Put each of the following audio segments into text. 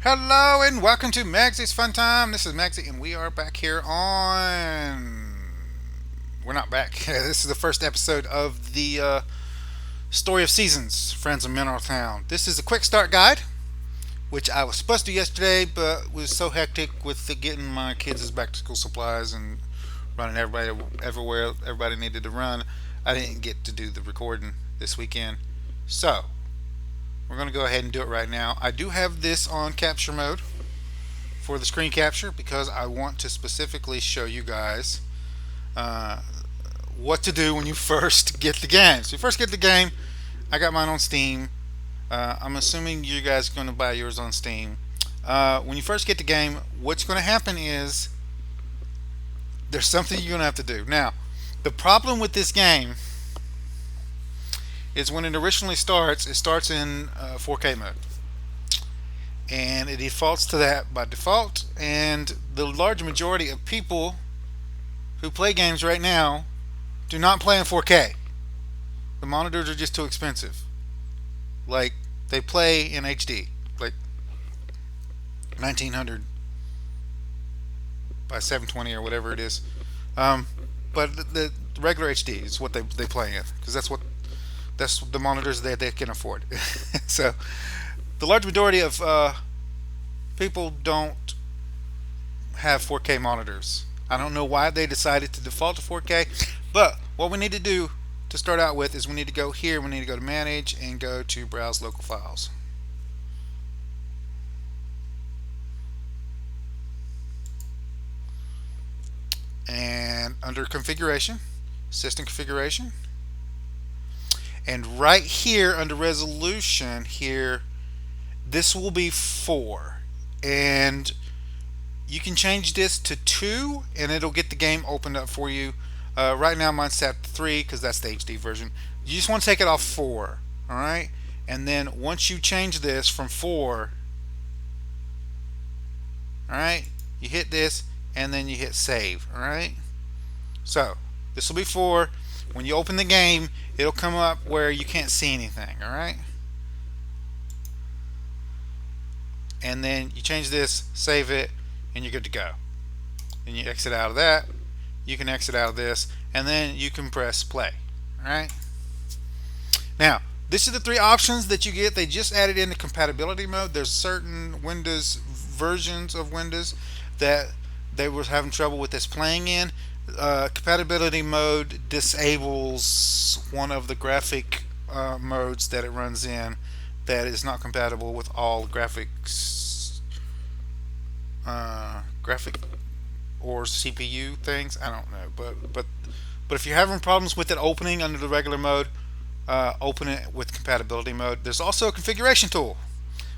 Hello and welcome to Magzie's Fun Time. This is Magzie and we are back here on. We're not back. This is the first episode of the Story of Seasons, Friends of Mineral Town. This is a quick start guide, which I was supposed to do yesterday, but was so hectic with getting my kids' back to school supplies and running everybody everywhere everybody needed to run. I didn't get to do the recording this weekend. So, we're going to go ahead and do it right now. I do have this on capture mode for the screen capture because I want to specifically show you guys uh, what to do when you first get the game. So you first get the game. I got mine on Steam. I'm assuming you guys are going to buy yours on Steam. When you first get the game, what's going to happen is there's something you're going to have to do. Now, the problem with this game is when it originally starts, it starts in 4K mode. And it defaults to that by default. And the large majority of people who play games right now do not play in 4K. The monitors are just too expensive. Like, they play in HD, like 1900 by 720 or whatever it is. But the regular HD is what they play in because that's the monitors that they can afford. So the large majority of people don't have 4K monitors. I don't know why they decided to default to 4K, but what we need to do to start out with is we need to go here, we need to go to manage and go to browse local files. And under configuration, system configuration, and right here under resolution here, this will be 4, and you can change this to 2 and it'll get the game opened up for you. Right now mine's set to 3 because that's the HD version. You just want to take it off 4, alright? And then once you change this from 4, alright, you hit this and then you hit save, alright? So this will be 4. When you open the game, it'll come up where you can't see anything, alright? And then you change this, save it, and you're good to go. And you exit out of that, you can exit out of this, and then you can press play. Alright? Now, this is the 3 options that you get. They just added in the compatibility mode. There's certain Windows versions of Windows that they were having trouble with this playing in. Compatibility mode disables one of the graphic modes that it runs in that is not compatible with all graphics, graphic or CPU things. I don't know, but if you're having problems with it opening under the regular mode, open it with compatibility mode. There's also a configuration tool.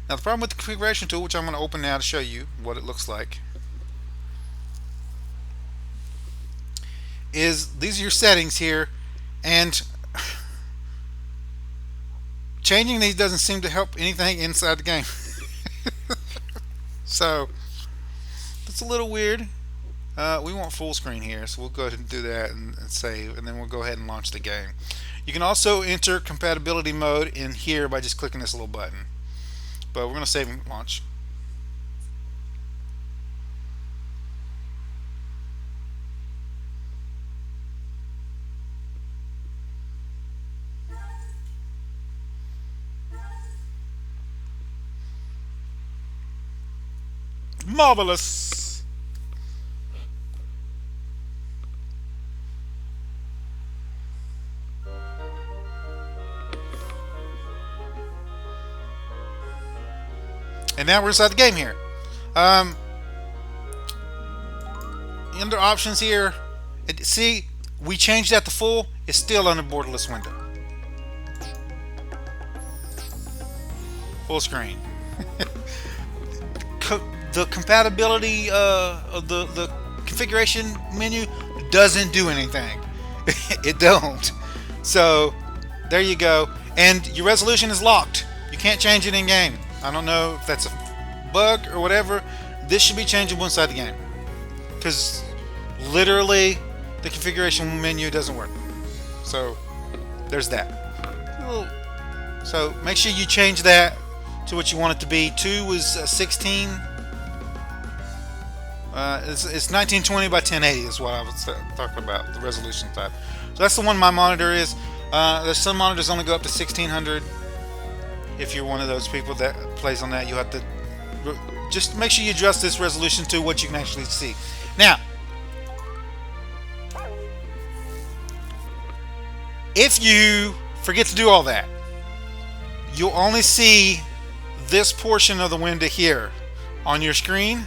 Now the problem with the configuration tool, which I'm going to open now to show you what it looks like, is these are your settings here, and changing these doesn't seem to help anything inside the game. So that's a little weird. We want full screen here, so we'll go ahead and do that and save, and then we'll go ahead and launch the game. You can also enter compatibility mode in here by just clicking this little button, but we're going to save and launch. Marvelous. And now we're inside the game here. Under options here, see, we changed that to full. It's still on the borderless window. Full screen. The compatibility of the configuration menu doesn't do anything. It don't. So there you go. And your resolution is locked. You can't change it in game. I don't know if that's a bug or whatever. This should be changeable inside the game, because literally the configuration menu doesn't work. So there's that. So make sure you change that to what you want it to be. 2 is 16. It's 1920 by 1080 is what I was talking about, the resolution type. So that's the one my monitor is. There's some monitors only go up to 1600. If you're one of those people that plays on that, you have to just make sure you adjust this resolution to what you can actually see. Now, if you forget to do all that, you'll only see this portion of the window here on your screen.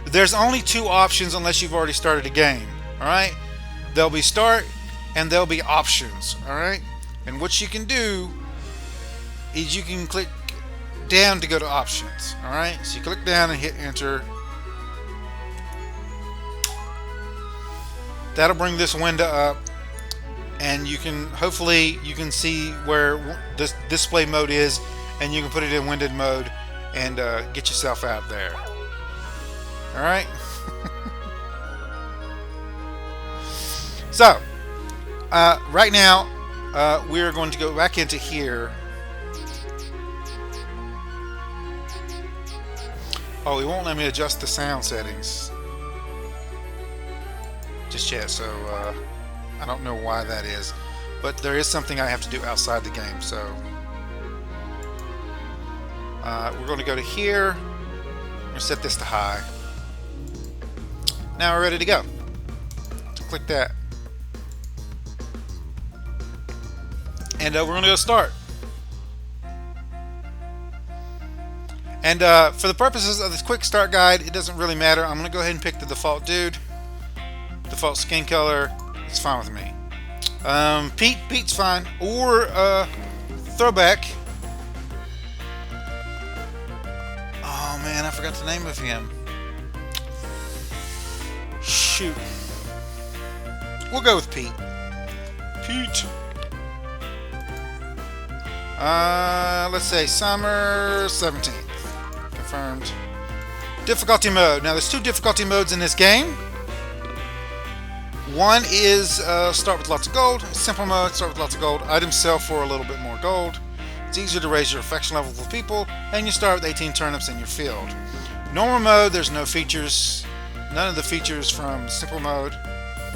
There's only 2 options unless you've already started a game. Alright? There'll be start and there'll be options. Alright? And what you can do is you can click down to go to options. Alright? So you click down and hit enter. That'll bring this window up, and you can hopefully you can see where this display mode is, and you can put it in windowed mode and get yourself out there. Alright? So, right now, we're going to go back into here. Oh, it won't let me adjust the sound settings just yet, so I don't know why that is. But there is something I have to do outside the game, so we're going to go to here. We're going to set this to high. Now we're ready to go. So click that. And we're going to go start. And for the purposes of this quick start guide, it doesn't really matter. I'm going to go ahead and pick the default dude. Default skin color. It's fine with me. Pete's fine. Or Throwback. Oh man, I forgot the name of him. Shoot. We'll go with Pete. Pete. Let's say summer 17th. Confirmed. Difficulty mode. Now there's 2 difficulty modes in this game. One is start with lots of gold. Simple mode, start with lots of gold. Items sell for a little bit more gold. It's easier to raise your affection level with people, and you start with 18 turnips in your field. Normal mode, there's no features. None of the features from simple mode.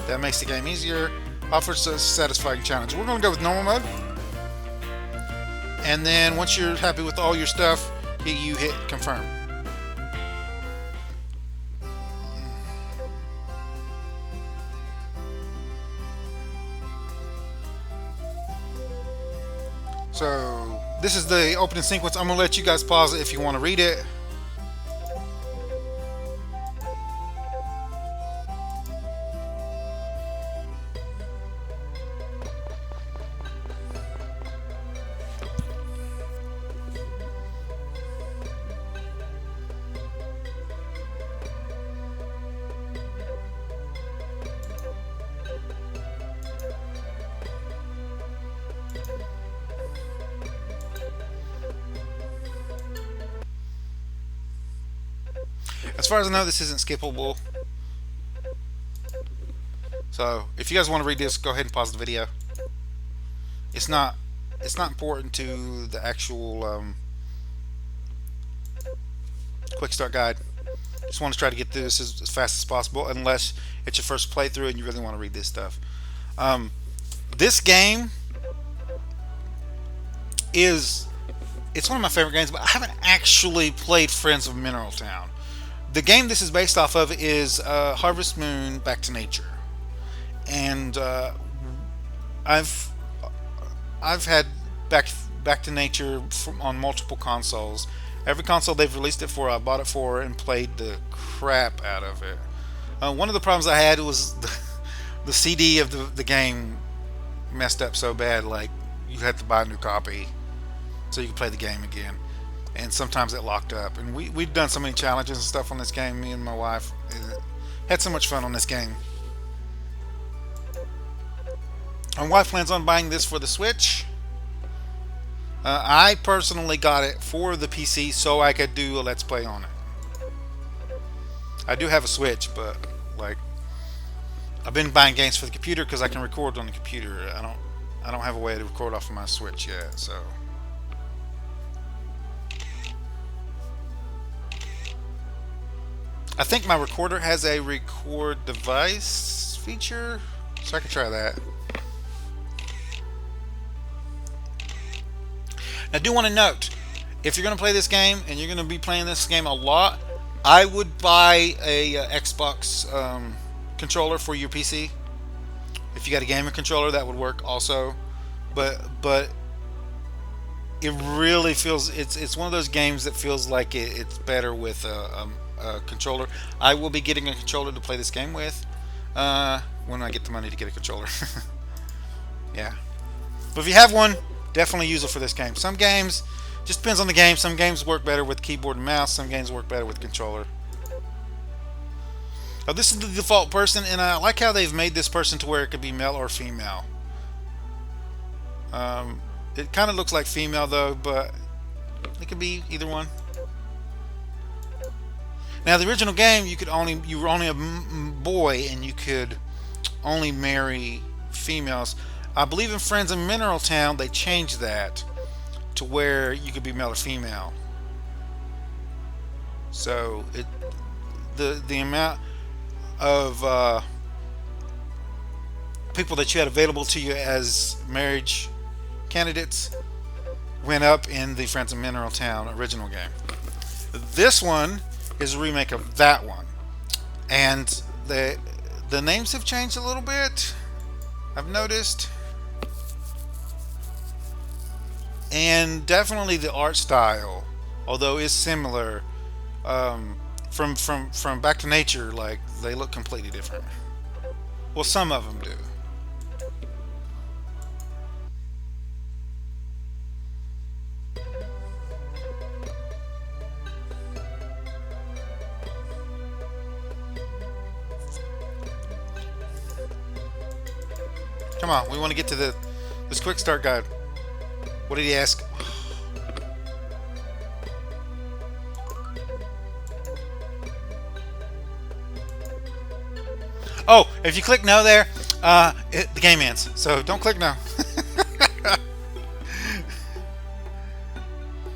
That makes the game easier. Offers a satisfying challenge. We're going to go with normal mode. And then once you're happy with all your stuff, you hit confirm. So this is the opening sequence. I'm going to let you guys pause it if you want to read it. As far as I know, this isn't skippable. So if you guys want to read this, go ahead and pause the video. It's not important to the actual quick start guide. Just want to try to get through this as fast as possible, unless it's your first playthrough and you really want to read this stuff. This game it's one of my favorite games, but I haven't actually played Friends of Mineral Town. The game this is based off of is Harvest Moon: Back to Nature, and I've had Back to Nature on multiple consoles. Every console they've released it for, I bought it for and played the crap out of it. One of the problems I had was the CD of the game messed up so bad, like you had to buy a new copy so you could play the game again. And sometimes it locked up. And we've done so many challenges and stuff on this game. Me and my wife had so much fun on this game. My wife plans on buying this for the Switch. I personally got it for the PC so I could do a Let's Play on it. I do have a Switch, but like I've been buying games for the computer because I can record on the computer. I don't have a way to record off of my Switch yet, so. I think my recorder has a record device feature, so I can try that. Now, I do want to note, if you're going to play this game and you're going to be playing this game a lot, I would buy a Xbox controller for your PC. If you got a gaming controller, that would work also. But it really feels it's one of those games that feels like it's better with a controller. I will be getting a controller to play this game with when I get the money to get a controller. Yeah, but if you have one, definitely use it for this game. Some games just depends on the game. Some games work better with keyboard and mouse. Some games work better with controller. Now, this is the default person, and I like how they've made this person to where it could be male or female. It kind of looks like female though, but it could be either one. Now, the original game, you were only a boy, and you could only marry females. I believe in Friends in Mineral Town they changed that to where you could be male or female. So the amount of people that you had available to you as marriage candidates went up in the Friends of Mineral Town original game. This one is a remake of that one, and the names have changed a little bit, I've noticed, and definitely the art style, although is similar, from Back to Nature, like they look completely different. Well, some of them do. Come on, we want to get to this quick start guide. What did he ask? Oh, if you click no there, the game ends. So don't click no.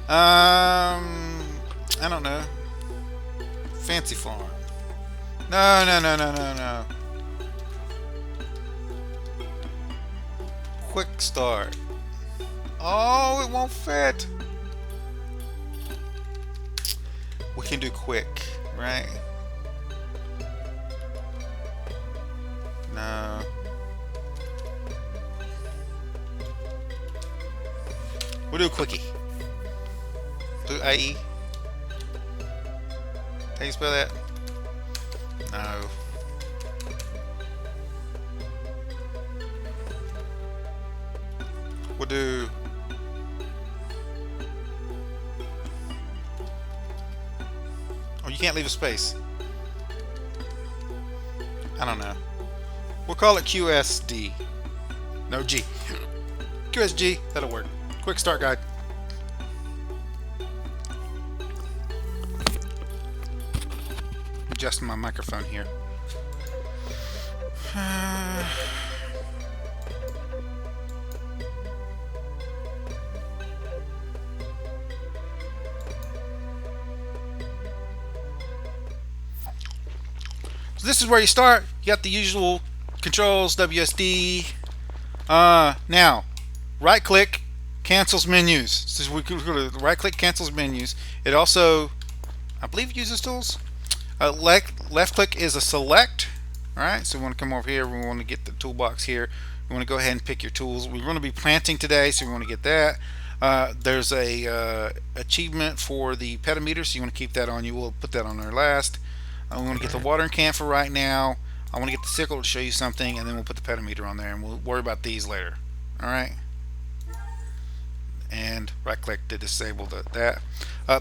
I don't know. Fancy farm. No, no, no, no, no, no. Quick start. Oh, it won't fit. We can do quick, right? No. We'll do quickie. Do IE. How you spell that? No. We'll do. Oh, you can't leave a space. I don't know. We'll call it QSD. No G. QSG. That'll work. Quick start guide. Adjusting my microphone here. So this is where you start. You got the usual controls, WSD. Now, right click cancels menus. So we could go to right click cancels menus. It also, I believe, uses tools. Left click is a select. Alright, so we want to come over here. We want to get the toolbox here. We want to go ahead and pick your tools. We're going to be planting today, so we want to get that. There's a achievement for the petameter, so you want to keep that on you. We'll put that on there last. We want to get the watering can for right now. I want to get the sickle to show you something, and then we'll put the petameter on there, and we'll worry about these later. Alright? And right click to disable that.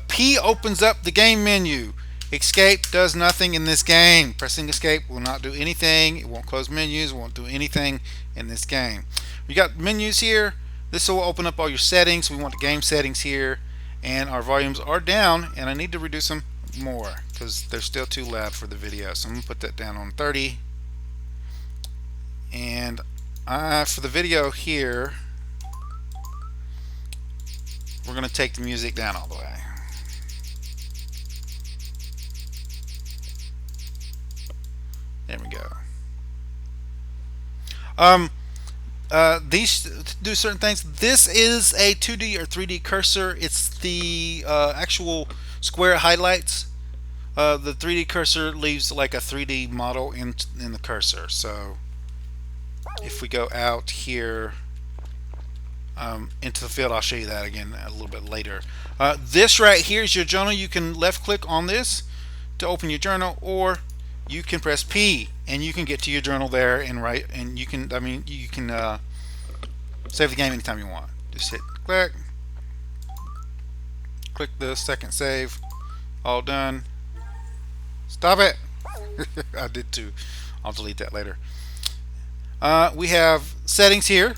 P opens up the game menu. Escape does nothing in this game. Pressing escape will not do anything. It won't close menus. It won't do anything in this game. We got menus here. This will open up all your settings. We want the game settings here, and our volumes are down, and I need to reduce them more because they're still too loud for the video. So I'm going to put that down on 30. And for the video here, we're going to take the music down all the way. There we go. These do certain things. This is a 2D or 3D cursor. It's the actual square highlights. The 3D cursor leaves like a 3D model in the cursor. So if we go out here into the field, I'll show you that again a little bit later. This right here is your journal. You can left click on this to open your journal, or you can press P and you can get to your journal there and write, and you can save the game anytime you want. Just hit click the second save. All done. Stop it. I did too. I'll delete that later. We have settings here.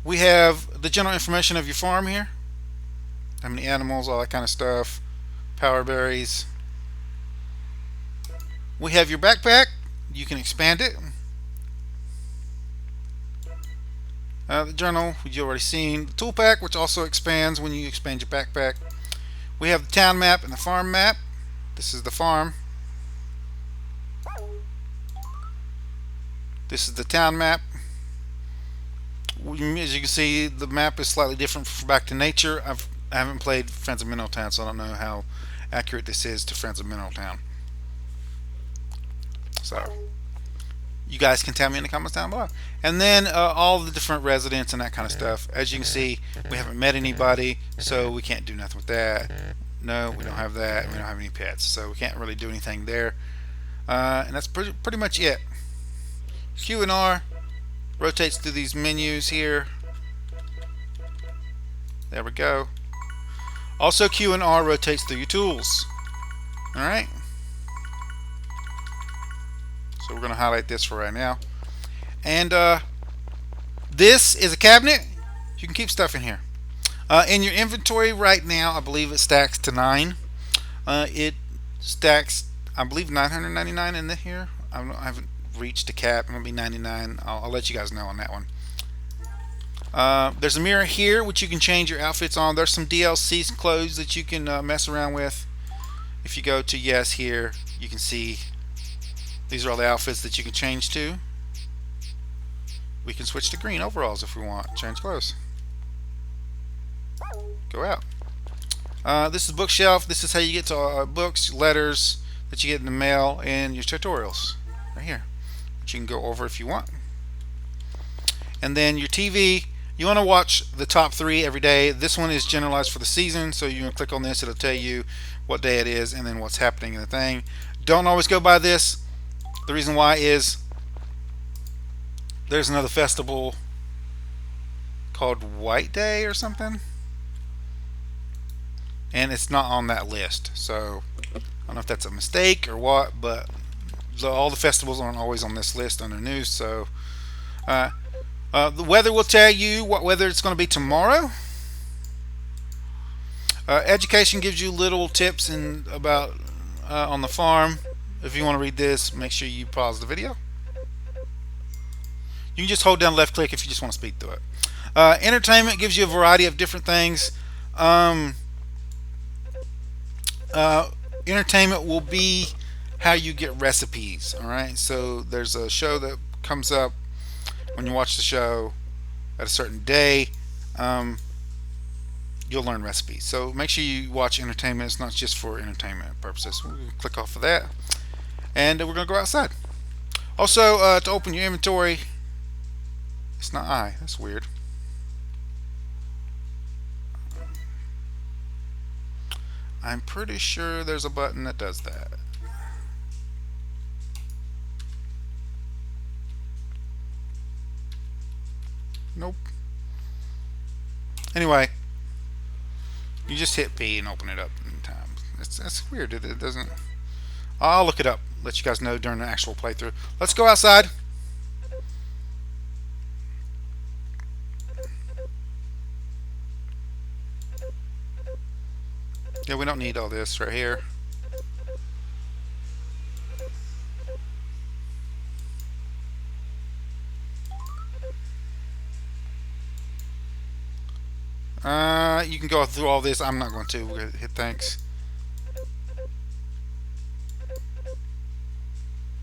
We have the general information of your farm here, how many animals, all that kind of stuff, power berries. We have your backpack. You can expand it. The journal, you've already seen. The tool pack, which also expands when you expand your backpack. We have the town map and the farm map. This is the farm. This is the town map. As you can see, the map is slightly different from Back to Nature. I haven't played Friends of Minnowtown, so I don't know how accurate this is to Friends of Minnowtown. So you guys can tell me in the comments down below. And then all the different residents and that kind of stuff. As you can see, we haven't met anybody, so we can't do nothing with that. No, we don't have that. We don't have any pets, so we can't really do anything there. And that's pretty much it. Q and R rotates through these menus here. There we go. Also, Q and R rotates through your tools. Alright. So we're going to highlight this for right now. And this is a cabinet. You can keep stuff in here. In your inventory right now, I believe it stacks to 9. It stacks, I believe, 999 in here. I haven't reached a cap. I'm going to be 99. I'll let you guys know on that one. There's a mirror here which you can change your outfits on. There's some DLC clothes that you can mess around with. If you go to yes here, you can see these are all the outfits that you can change to. We can switch to green overalls if we want. Change clothes. Go out. This is bookshelf. This is how you get to books, letters that you get in the mail, and your tutorials right here, which you can go over if you want. And then your TV. You want to watch the top 3 every day. This one is generalized for the season, so you can click on this. It'll tell you what day it is and then what's happening in the thing. Don't always go by this. The reason why is there's another festival called White Day or something, and it's not on that list. So I don't know if that's a mistake or what, but all the festivals aren't always on this list under news. So the weather will tell you what weather it's going to be tomorrow. Education gives you little tips about on the farm. If you want to read this, make sure you pause the video. You can just hold down left click if you just want to speed through it. Entertainment gives you a variety of different things. Entertainment will be how you get recipes. Alright, so there's a show that comes up when you watch the show at a certain day. You'll learn recipes. So make sure you watch entertainment. It's not just for entertainment purposes. We'll click off of that. And we're going to go outside. Also, to open your inventory, it's not I. That's weird. I'm pretty sure there's a button that does that. Nope. Anyway, you just hit P and open it up in time. That's weird. It doesn't. I'll look it up. Let you guys know during the actual playthrough. Let's go outside. Yeah, we don't need all this right here. You can go through all this. I'm not going to. We're going to hit thanks.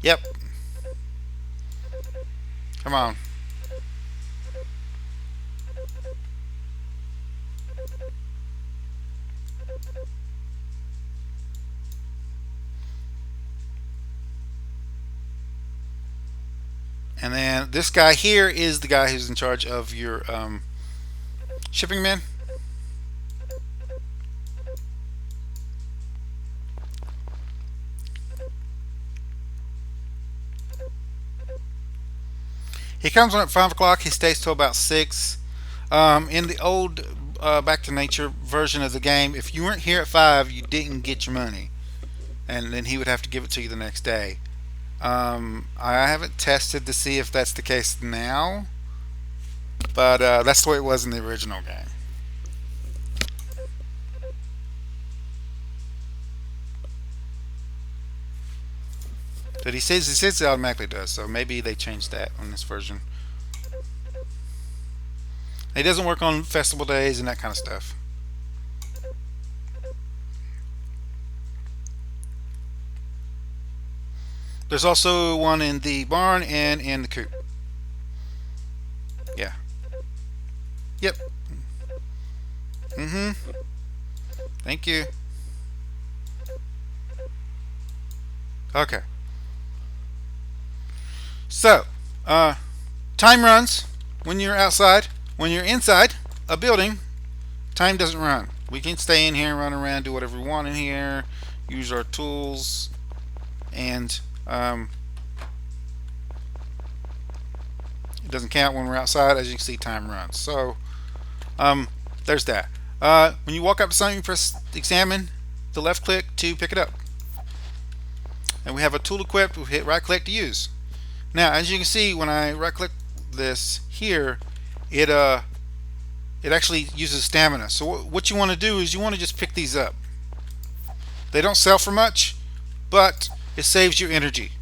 Yep. Come on. And then this guy here is the guy who's in charge of your shipping men. He comes on at 5 o'clock. He stays till about 6. In the old Back to Nature version of the game, if you weren't here at 5, you didn't get your money. And then he would have to give it to you the next day. I haven't tested to see if that's the case now, but that's the way it was in the original game. But he says it automatically does, so maybe they changed that on this version. It doesn't work on festival days and that kind of stuff. There's also one in the barn and in the coop. Yeah. Yep. Mm-hmm. Thank you. Okay. So, time runs when you're outside. When you're inside a building, time doesn't run. We can stay in here, run around, do whatever we want in here, use our tools, and it doesn't count when we're outside. As you can see, time runs. So, there's that. When you walk up to something, you press examine, the left click to pick it up. And we have a tool equipped. We hit right click to use. Now, as you can see, when I right click this here, it actually uses stamina. So what you want to do is you want to just pick these up. They don't sell for much, but it saves you energy.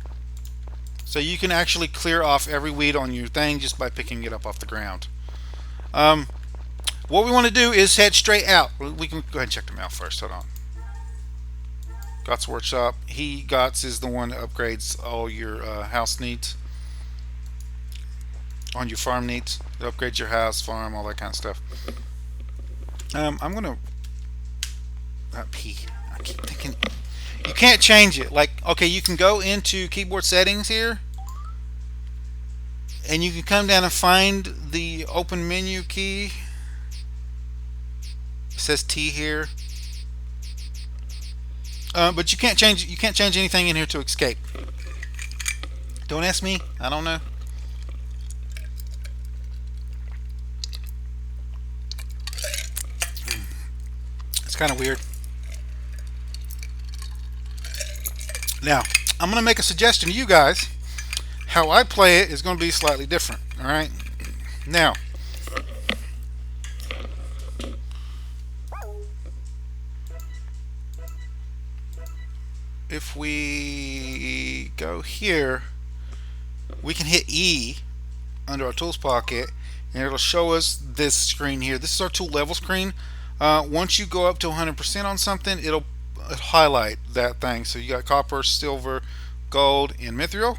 So you can actually clear off every weed on your thing just by picking it up off the ground. What we want to do is head straight out. We can go ahead and check the mail first. Hold on. Gott's Workshop. Gott's is the one that upgrades all your house needs. On your farm needs. It upgrades your house, farm, all that kind of stuff. I'm going to... P. I keep thinking... You can't change it. Like, okay, you can go into keyboard settings here. And you can come down and find the open menu key. It says T here. But you can't change anything in here to escape. Don't ask me. I don't know. It's kind of weird. Now, I'm going to make a suggestion to you guys. How I play it is going to be slightly different. All right. Now, if we go here, we can hit E under our tools pocket, and it'll show us this screen here. This is our tool level screen. Once you go up to 100% on something, it'll highlight that thing. So you got copper, silver, gold, and mithril,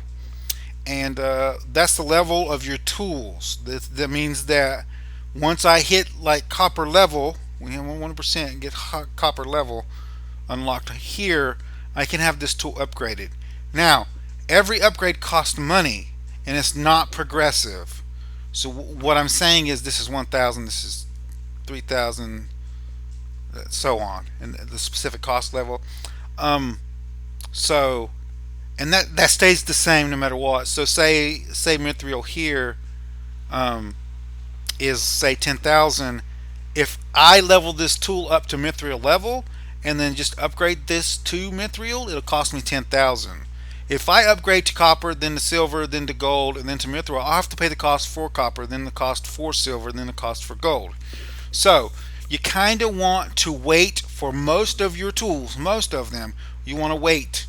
and that's the level of your tools. That means that once I hit like copper level, we have 1% and get copper level unlocked here, I can have this tool upgraded. Now, every upgrade costs money, and it's not progressive. So what I'm saying is this is 1,000, this is 3,000, so on, and the specific cost level. So, and that stays the same no matter what. So say mithril here is say 10,000. If I level this tool up to mithril level and then just upgrade this to mithril, it'll cost me 10,000. If I upgrade to copper, then to silver, then to gold, and then to mithril, I'll have to pay the cost for copper, then the cost for silver, then the cost for gold. So you kind of want to wait for most of your tools, most of them, you want to wait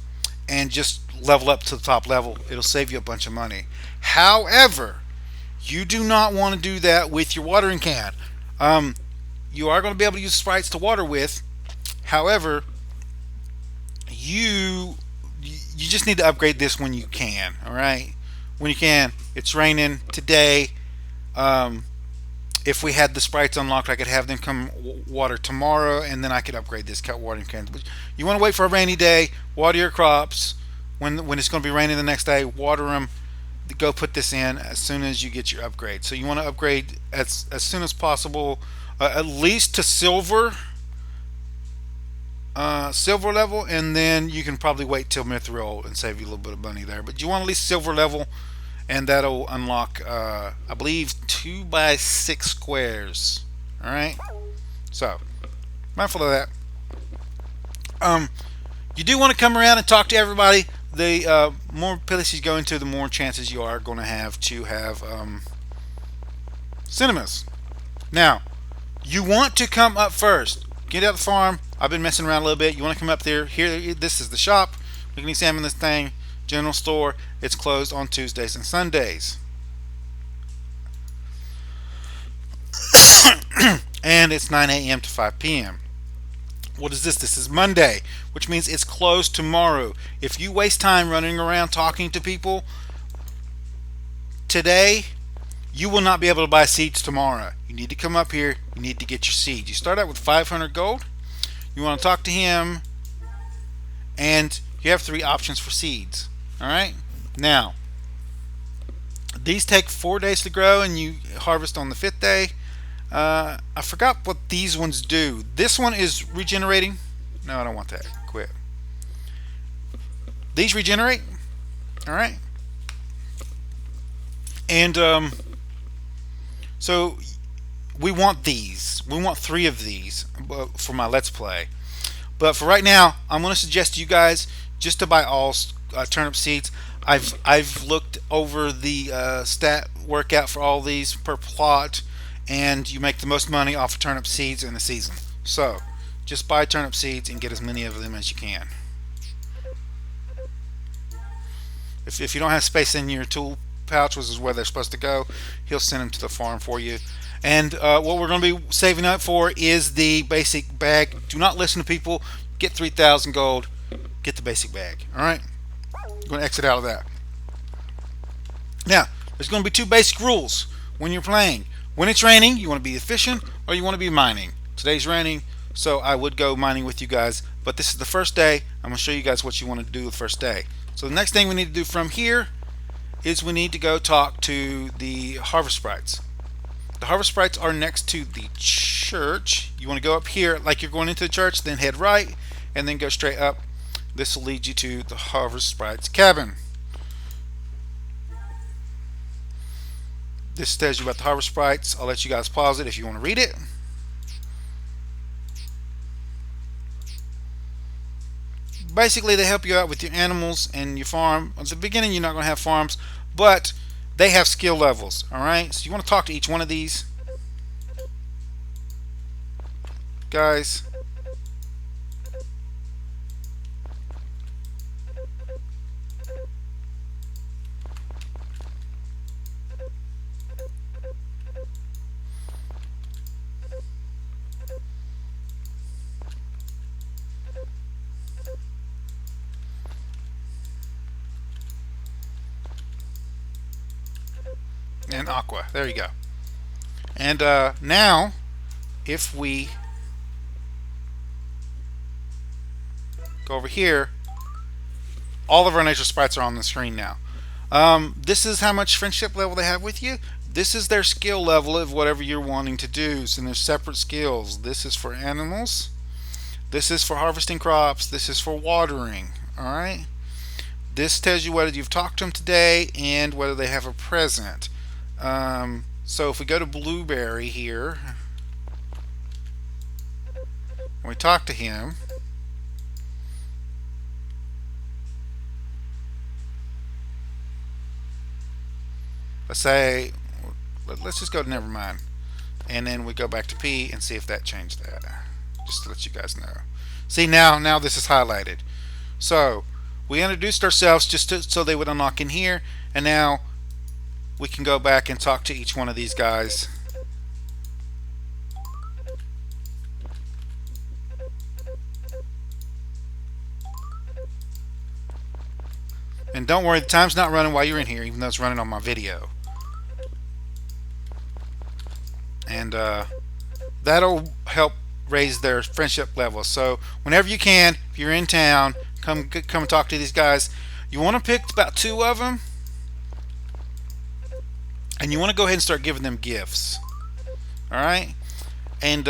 and just level up to the top level. It'll save you a bunch of money. However, you do not want to do that with your watering can. You are going to be able to use sprites to water with. However, you just need to upgrade this when you can. All right, when you can, it's raining today. Um, if we had the sprites unlocked, I could have them come water tomorrow, and then I could upgrade this cut watering can. But you want to wait for a rainy day, water your crops. When it's going to be raining the next day, water them. Go put this in as soon as you get your upgrade. So you want to upgrade as soon as possible, at least to silver level, and then you can probably wait till mithril and save you a little bit of money there. But you want at least silver level, and that'll unlock, I believe, 2x6 squares. All right. So mindful of that. You do want to come around and talk to everybody. The more places you go into, the more chances you are going to have cinemas. Now, you want to come up first. Get out the farm. I've been messing around a little bit. You want to come up there. Here, this is the shop. We can examine this thing. General store. It's closed on Tuesdays and Sundays. And it's 9 a.m. to 5 p.m. What is this? This is Monday, which means it's closed tomorrow. If you waste time running around talking to people today, you will not be able to buy seeds tomorrow. You need to come up here. You need to get your seeds. You start out with 500 gold. You want to talk to him, and you have 3 options for seeds. All right? Now, these take 4 days to grow, and you harvest on the 5th day. I forgot what these ones do. This one is regenerating. No, I don't want that. Quit. These regenerate. All right. And so we want these. We want 3 of these for my Let's Play. But for right now, I'm going to suggest to you guys just to buy all turnip seeds. I've looked over the stat workout for all these per plot, and you make the most money off of turnip seeds in the season. So just buy turnip seeds and get as many of them as you can. If you don't have space in your tool pouch, which is where they're supposed to go, he'll send them to the farm for you. And what we're going to be saving up for is the basic bag. Do not listen to people. Get 3,000 gold. Get the basic bag. Alright? I'm going to exit out of that. Now, there's going to be 2 basic rules when you're playing. When it's raining, you want to be efficient or you want to be mining. Today's raining, so I would go mining with you guys. But this is the first day. I'm going to show you guys what you want to do the first day. So the next thing we need to do from here is we need to go talk to the harvest sprites. The harvest sprites are next to the church. You want to go up here like you're going into the church, then head right, and then go straight up. This will lead you to the harvest sprites cabin. This tells you about the harvest sprites. I'll let you guys pause it if you want to read it. Basically, they help you out with your animals and your farm. At the beginning, you're not going to have farms, but they have skill levels. Alright, so you want to talk to each one of these guys. And aqua. There you go. And now, if we go over here, all of our nature sprites are on the screen now. This is how much friendship level they have with you. This is their skill level of whatever you're wanting to do. So there's separate skills. This is for animals. This is for harvesting crops. This is for watering. Alright? This tells you whether you've talked to them today and whether they have a present. So if we go to Blueberry here, and we talk to him, let's say, let's just go to never mind, and then we go back to P and see if that changed that, just to let you guys know. See, now this is highlighted. So we introduced ourselves just so they would unlock in here, and now we can go back and talk to each one of these guys. And don't worry, the time's not running while you're in here, even though it's running on my video. And that'll help raise their friendship level. So whenever you can, if you're in town, come and talk to these guys. You want to pick about 2 of them, and you want to go ahead and start giving them gifts. All right, and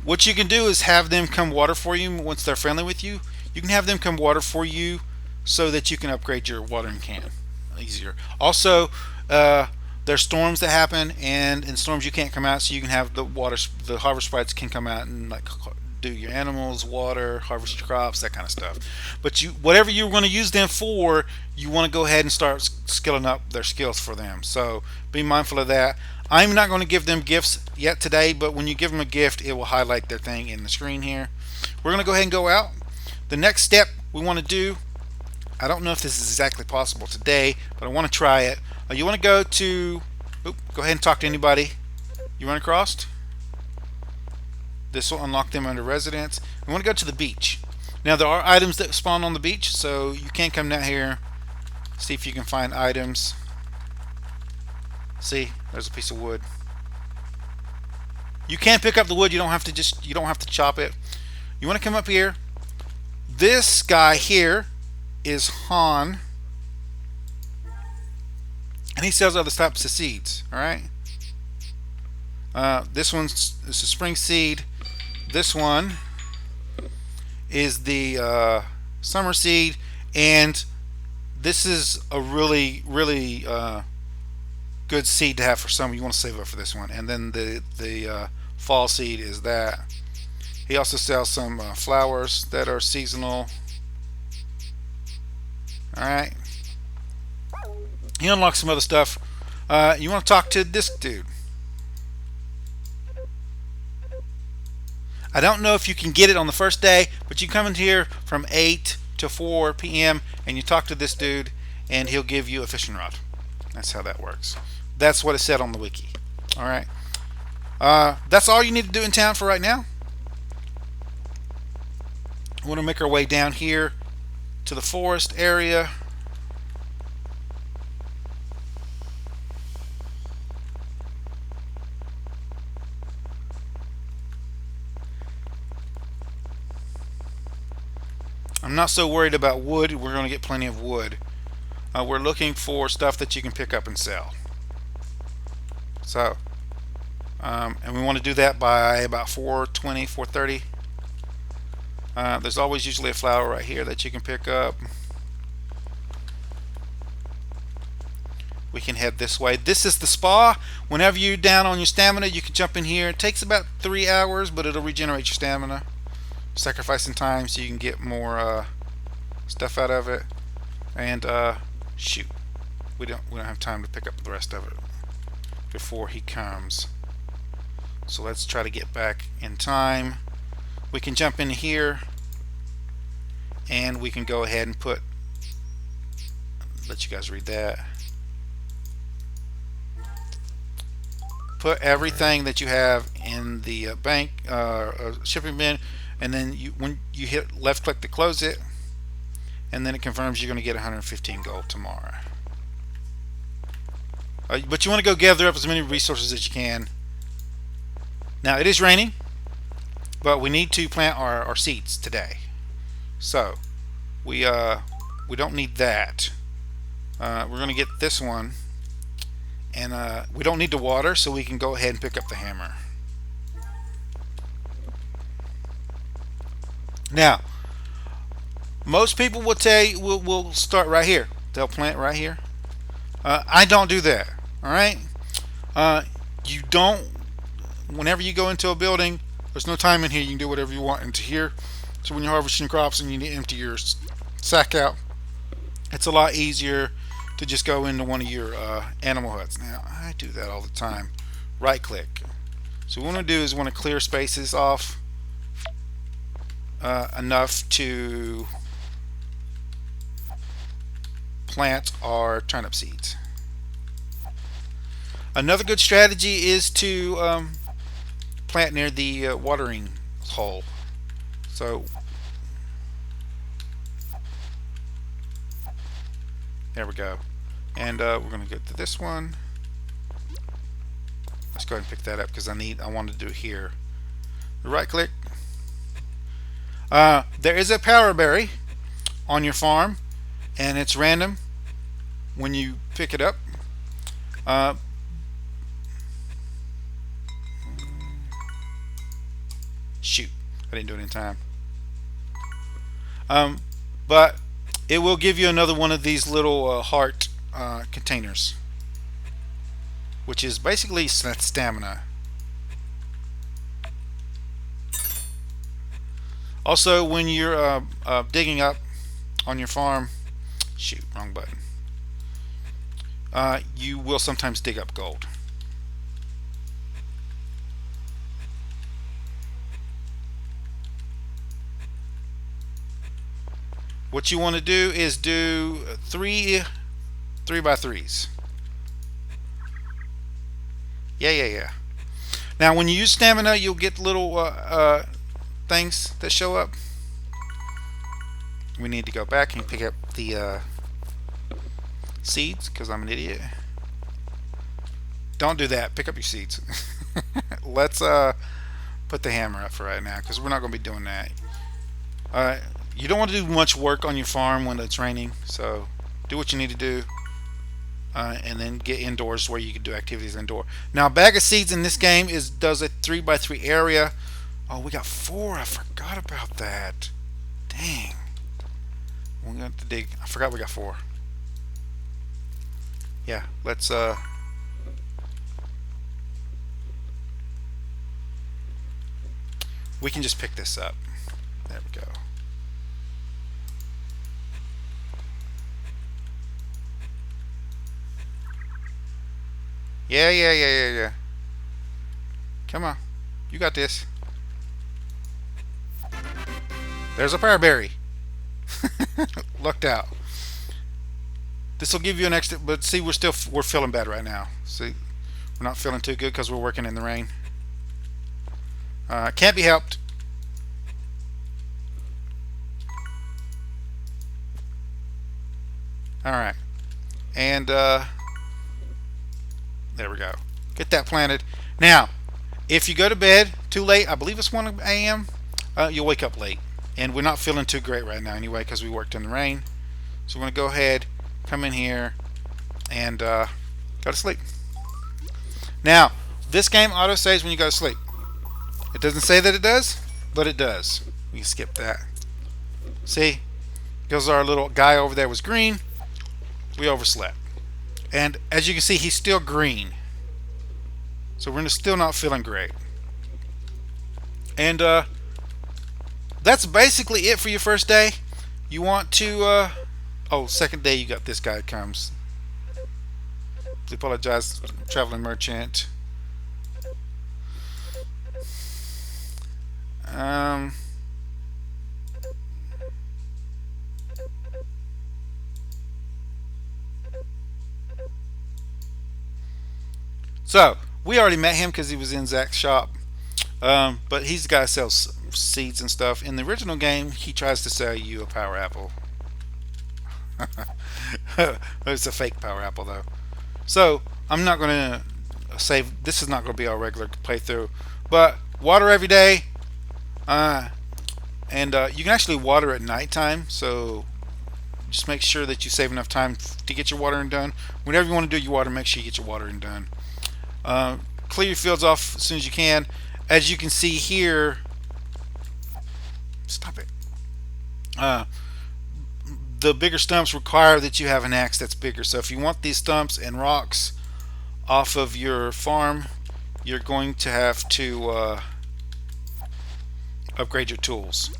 what you can do is have them come water for you once they're friendly with you. You can have them come water for you so that you can upgrade your watering can easier. Also, there's storms that happen, and in storms you can't come out, so you can have the harvest sprites can come out and like do your animals, water, harvest your crops, that kind of stuff. But whatever you're going to use them for, you want to go ahead and start skilling up their skills for them. So be mindful of that. I'm not going to give them gifts yet today, but when you give them a gift, it will highlight their thing in the screen here. We're going to go ahead and go out. The next step we want to do, I don't know if this is exactly possible today, but I want to try it. You want to go to, go ahead and talk to anybody you run across. This will unlock them under residence. We want to go to the beach. Now there are items that spawn on the beach, so you can come down here, see if you can find items. See, there's a piece of wood. You can pick up the wood. You don't have to chop it. You want to come up here. This guy here is Han, and he sells other types of seeds. All right. This one's a spring seed. This one is the summer seed, and this is a really good seed to have for summer. You want to save up for this one. And then the fall seed is that. He also sells some flowers that are seasonal. Alright. He unlocks some other stuff. You want to talk to this dude. I don't know if you can get it on the first day, but you come in here from 8 to 4 p.m. and you talk to this dude, and he'll give you a fishing rod. That's how that works. That's what it said on the wiki. Alright. That's all you need to do in town for right now. We want to make our way down here to the forest area. I'm not so worried about wood. We're going to get plenty of wood. We're looking for stuff that you can pick up and sell. So, and we want to do that by about 4:20, 4:30. There's always usually a flower right here that you can pick up. We can head this way. This is the spa. Whenever you're down on your stamina, you can jump in here. It takes about 3 hours, but it'll regenerate your stamina. Sacrificing time so you can get more stuff out of it. And shoot, we don't have time to pick up the rest of it before he comes. So let's try to get back in time. We can jump in here, and we can go ahead and let you guys read that. Put everything that you have in the bank shipping bin, and then when you hit left click to close it, and then it confirms you're going to get 115 gold tomorrow. But you want to go gather up as many resources as you can. Now it is raining, but we need to plant our seeds today, so we don't need that. We're going to get this one, and we don't need to water, so we can go ahead and pick up the hammer. Now, most people will tell you we'll start right here. They'll plant right here. I don't do that. All right. You don't. Whenever you go into a building, there's no time in here. You can do whatever you want into here. So when you're harvesting crops and you need to empty your sack out, it's a lot easier to just go into one of your animal huts. Now I do that all the time. Right click. So what we want to do is want to clear spaces off enough to plant our turnip seeds. Another good strategy is to plant near the watering hole. So There we go. And we're going to go to this one. Let's go ahead and pick that up because I want to do it here. Right click. There is a power berry on your farm, and it's random when you pick it up. Shoot, I didn't do it in time. But it will give you another one of these little heart containers, which is basically stamina. Also, when you're digging up on your farm, shoot, wrong button, you will sometimes dig up gold. What you want to do is do 3x3s. Yeah. Now, when you use stamina, you'll get little things that show up. We need to go back and pick up the seeds because I'm an idiot. Don't do that. Pick up your seeds. Let's put the hammer up for right now because we're not going to be doing that. You don't want to do much work on your farm when it's raining, so do what you need to do, and then get indoors where you can do activities indoor. Now, a bag of seeds in this game does a 3x3 area. Oh, we got 4. I forgot about that. Dang. We got to dig. I forgot we got 4. Yeah, let's we can just pick this up. There we go. Yeah. Come on. You got this. There's a power berry. Lucked out. This will give you an extra, but see, we're feeling bad right now. See, we're not feeling too good because we're working in the rain. Can't be helped. Alright. And there we go. Get that planted. Now, if you go to bed too late, I believe it's 1 a.m., you'll wake up late. And we're not feeling too great right now anyway because we worked in the rain. So we're going to go ahead, come in here, and go to sleep. Now, this game auto-saves when you go to sleep. It doesn't say that it does, but it does. We can skip that. See? Because our little guy over there was green, we overslept. And as you can see, he's still green. So we're still not feeling great. And that's basically it for your first day. You want to second day you got this guy that comes. I apologize, traveling merchant. So we already met him because he was in Zach's shop, but he's the guy that sells seeds and stuff. In the original game, he tries to sell you a power apple. It's a fake power apple though. So I'm not going to save. This is not going to be our regular playthrough, but water every day, and you can actually water at nighttime. So just make sure that you save enough time to get your watering done. Whenever you want to do your water, make sure you get your watering done. Clear your fields off as soon as you can. As you can see here, stop it. The bigger stumps require that you have an axe that's bigger. So if you want these stumps and rocks off of your farm, you're going to have to upgrade your tools.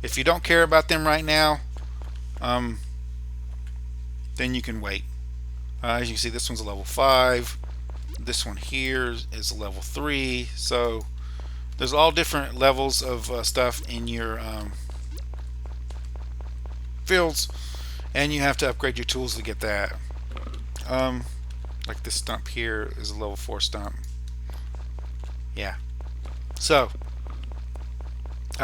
If you don't care about them right now, then you can wait. As you can see, this one's a level 5. This one here is a level 3. So there's all different levels of stuff in your fields, and you have to upgrade your tools to get that. Like this stump here is a level 4 stump. Yeah. So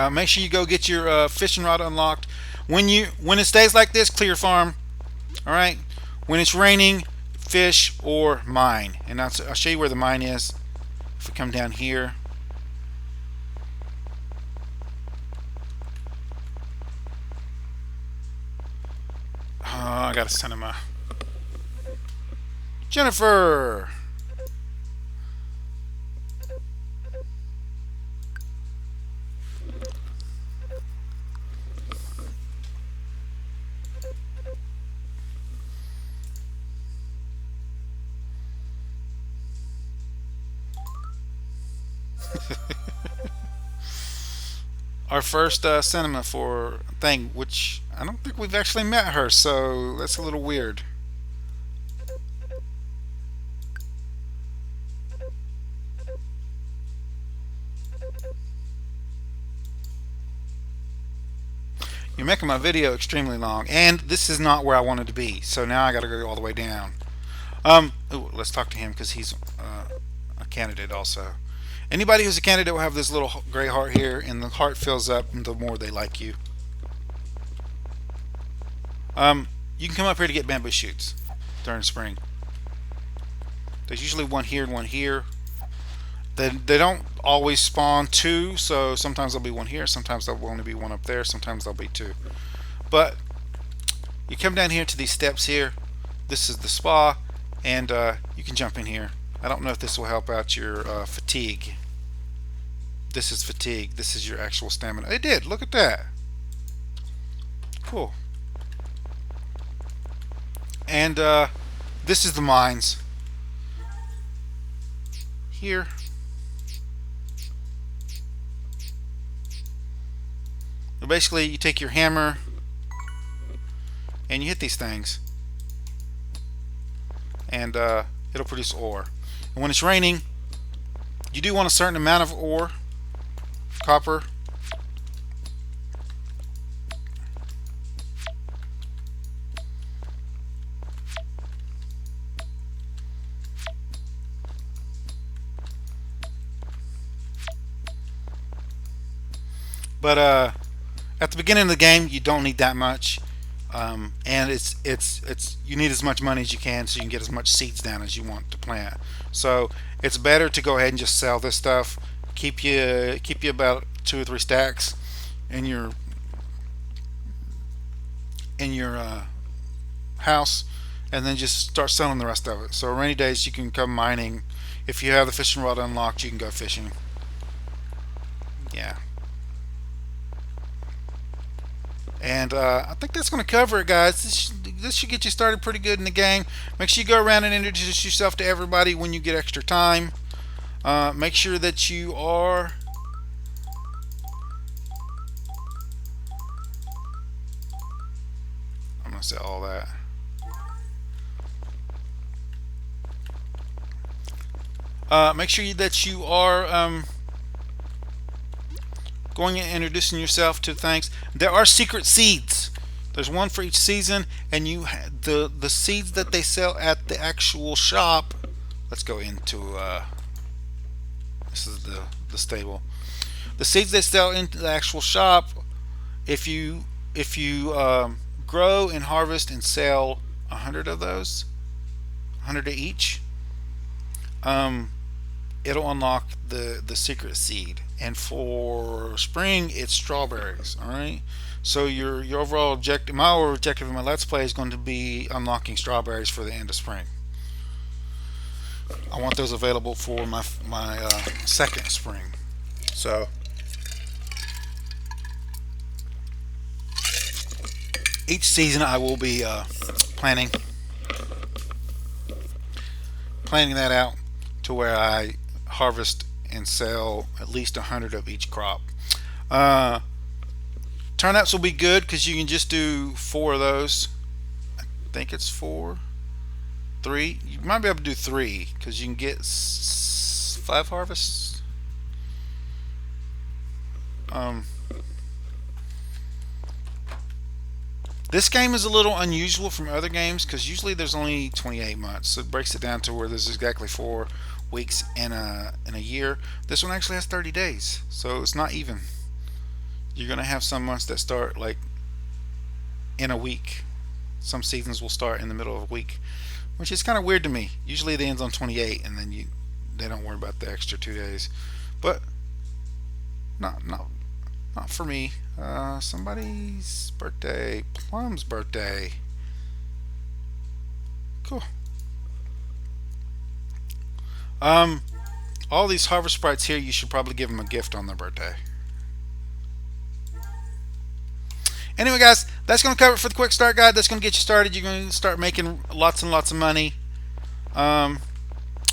make sure you go get your fishing rod unlocked. When it stays like this, clear your farm. All right. When it's raining, fish or mine. And I'll show you where the mine is. If we come down here, I gotta send him a Jennifer. Our first sentiment for thing, which I don't think we've actually met her, so that's a little weird. You're making my video extremely long, and this is not where I wanted to be, so now I gotta go all the way down. Ooh, let's talk to him because he's a candidate also. Anybody who's a candidate will have this little gray heart here, and the heart fills up the more they like you. You can come up here to get bamboo shoots during spring. There's usually one here and one here. They don't always spawn two, so sometimes there'll be one here, sometimes there'll only be one up there, sometimes there'll be two. But you come down here to these steps here. This is the spa, and you can jump in here. I don't know if this will help out your fatigue. This is fatigue. This is your actual stamina. It did. Look at that. Cool. And this is the mines. Here. So basically, you take your hammer and you hit these things, and it'll produce ore. And when it's raining, you do want a certain amount of ore, copper. But at the beginning of the game, you don't need that much, and it's you need as much money as you can so you can get as much seeds down as you want to plant. So it's better to go ahead and just sell this stuff. Keep you about 2 or 3 stacks in your house, and then just start selling the rest of it. So rainy days you can come mining. If you have the fishing rod unlocked, you can go fishing. Yeah. And I think that's going to cover it, guys. This should get you started pretty good in the game. Make sure you go around and introduce yourself to everybody when you get extra time. Make sure that you are I'm going to say all that. Make sure that you are going and introducing yourself to things. There are secret seeds. There's one for each season, and the seeds that they sell at the actual shop. Let's go into this is the stable. The seeds they sell into the actual shop. If you grow and harvest and sell 100 of those, 100 of each, it'll unlock the secret seed. And for spring, it's strawberries. All right. So your overall objective, my overall objective in my Let's Play is going to be unlocking strawberries for the end of spring. I want those available for my second spring. So each season I will be planning that out to where I harvest and sell at least 100 of each crop. Turnouts will be good because you can just do 4 of those. I think it's 4, 3. You might be able to do 3 because you can get 5 harvests. This game is a little unusual from other games because usually there's only 28 months, so it breaks it down to where there's exactly 4 weeks in a year. This one actually has 30 days, so it's not even. You're gonna have some months that start like in a week, Some seasons will start in the middle of a week, which is kind of weird to me. Usually it ends on 28, and then they don't worry about the extra 2 days. But not for me. Somebody's birthday, Plum's birthday. Cool. Um, all these harvest sprites here, you should probably give them a gift on their birthday. Anyway, guys, that's going to cover it for the quick start guide. That's going to get you started. You're going to start making lots and lots of money. Um,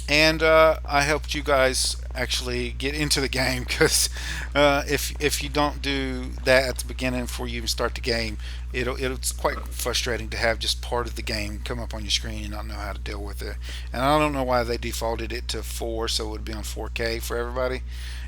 and I helped you guys actually get into the game, because if you don't do that at the beginning before you even start the game, it's quite frustrating to have just part of the game come up on your screen and not know how to deal with it. And I don't know why they defaulted it to 4, so it would be on 4K for everybody.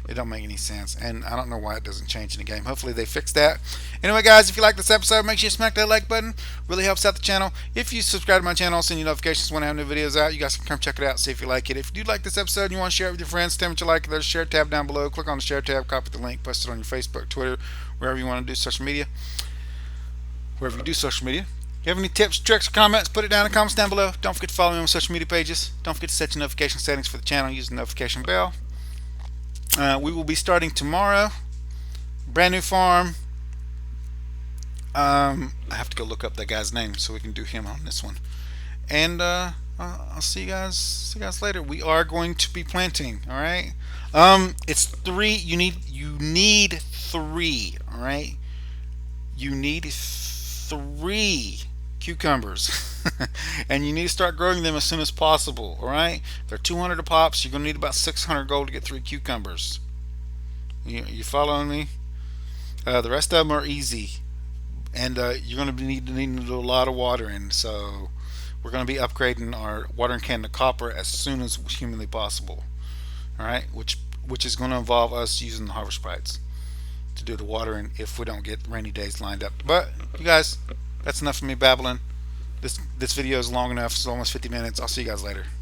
It don't make any sense, and I don't know why it doesn't change in the game. Hopefully they fix that. Anyway, guys, if you like this episode, make sure you smack that like button. Really helps out the channel. If you subscribe to my channel, I'll send you notifications when I have new videos out. You guys can come check it out, see if you like it. If you do like this episode and you want to share it with your friends, tell me what you like. There's a share tab down below. Click on the share tab, copy the link, post it on your Facebook, Twitter, wherever you want to do social media. Wherever you do social media. If you have any tips, tricks, or comments, put it down in the comments down below. Don't forget to follow me on social media pages. Don't forget to set your notification settings for the channel using the notification bell. We will be starting tomorrow. Brand new farm. I have to go look up that guy's name so we can do him on this one. And I'll see you guys later. We are going to be planting. All right. It's 3. You need 3. All right. You need 3 cucumbers. And you need to start growing them as soon as possible. All right. They're 200 a pop, so you're going to need about 600 gold to get 3 cucumbers. You following me? The rest of them are easy, and you're going to need to do a lot of watering. So we're going to be upgrading our watering can to copper as soon as humanly possible. All right, which is going to involve us using the harvest sprites to do the watering if we don't get rainy days lined up. But you guys, that's enough of me babbling. This video is long enough. It's almost 50 minutes. I'll see you guys later.